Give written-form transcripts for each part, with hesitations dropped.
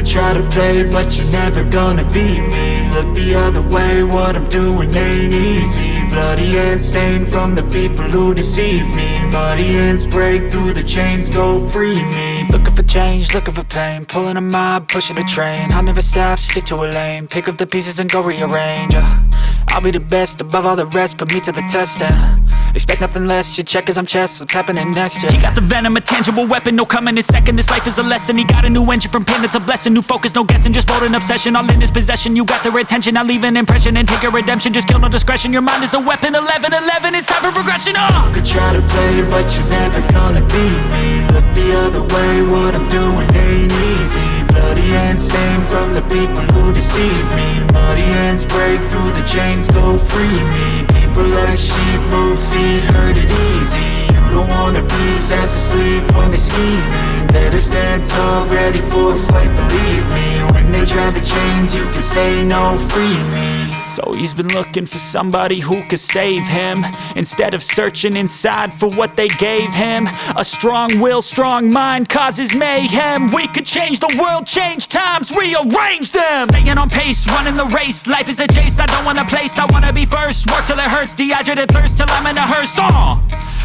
could try to play, but you're never gonna beat me. Look the other way, what I'm doing ain't easy. Bloody hands stained from the people who deceive me. Muddy hands break through the chains, go free me. Looking for change, looking for pain, pulling a mob, pushing a train. I'll never stop, stick to a lane, pick up the pieces and go rearrange. I'll be the best above all the rest, put me to the test and expect nothing less, your check is I'm chess, what's happening next, yeah. He got the venom, a tangible weapon, no coming in second. This life is a lesson, he got a new engine from pain, it's a blessing. New focus, no guessing, just bold and obsession, all in his possession. You got their attention, I'll leave an impression and take your redemption. Just kill, no discretion, your mind is a weapon. 11-11, it's time for progression, You could try to play, but you're never gonna beat me. Look the other way, what I'm doing ain't easy. Bloody hands stained from the people who deceive me. Muddy hands break through the chains, go free me. People like sheep move feet, hurt it easy. You don't wanna be fast asleep when they scheming. Better stand tall, ready for a fight, believe me. When they try the chains, you can say no, free me. So he's been looking for somebody who could save him, instead of searching inside for what they gave him. A strong will, strong mind causes mayhem. We could change the world, change times, rearrange them. Staying on pace, running the race. Life is a chase, I don't want a place, I wanna be first. Work till it hurts, dehydrated thirst till I'm in a hearse.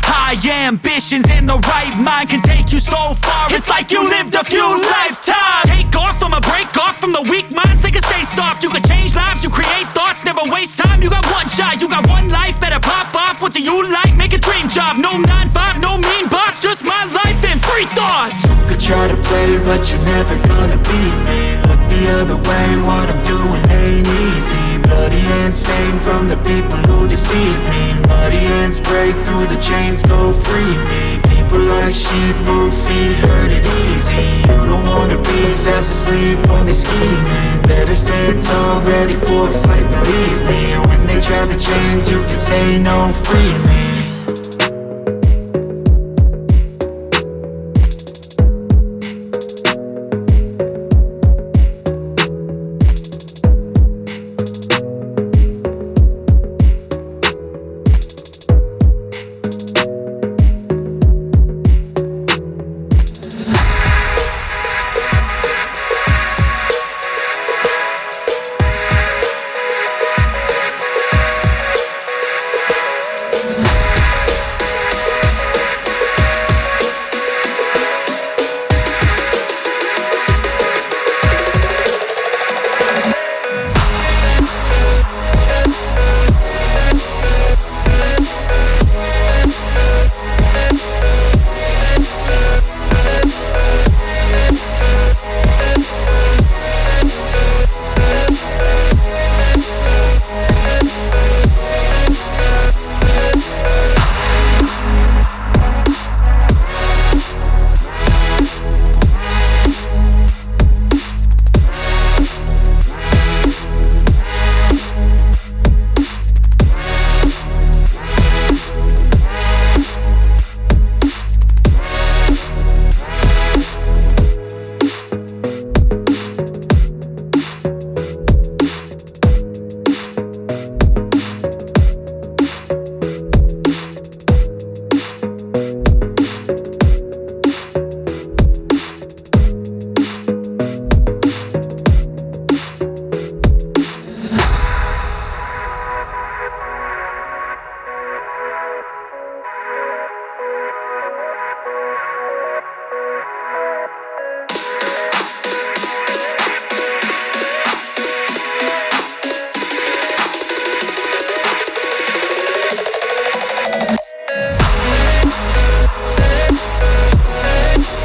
High ambitions and the right mind can take you so far. It's like you lived a few lifetimes. Take off from a break off from the weak minds, they can stay soft. You can change lives, you create thoughts, never waste time. You got one shot, you got one life, better pop off. What do you like? Make a dream job. No 9-5, no mean boss, just my life and free thoughts. You could try to play, but you're never gonna beat me. Look the other way, what I'm doing ain't easy. Bloody hands stained from the people who deceive me. Muddy hands break through the chains, go free me. People like sheep move feet, hurt it easy. You don't wanna be fast asleep when they scheming. Better stand tall, ready for a fight, believe me. When they try the chains, you can say no, free me.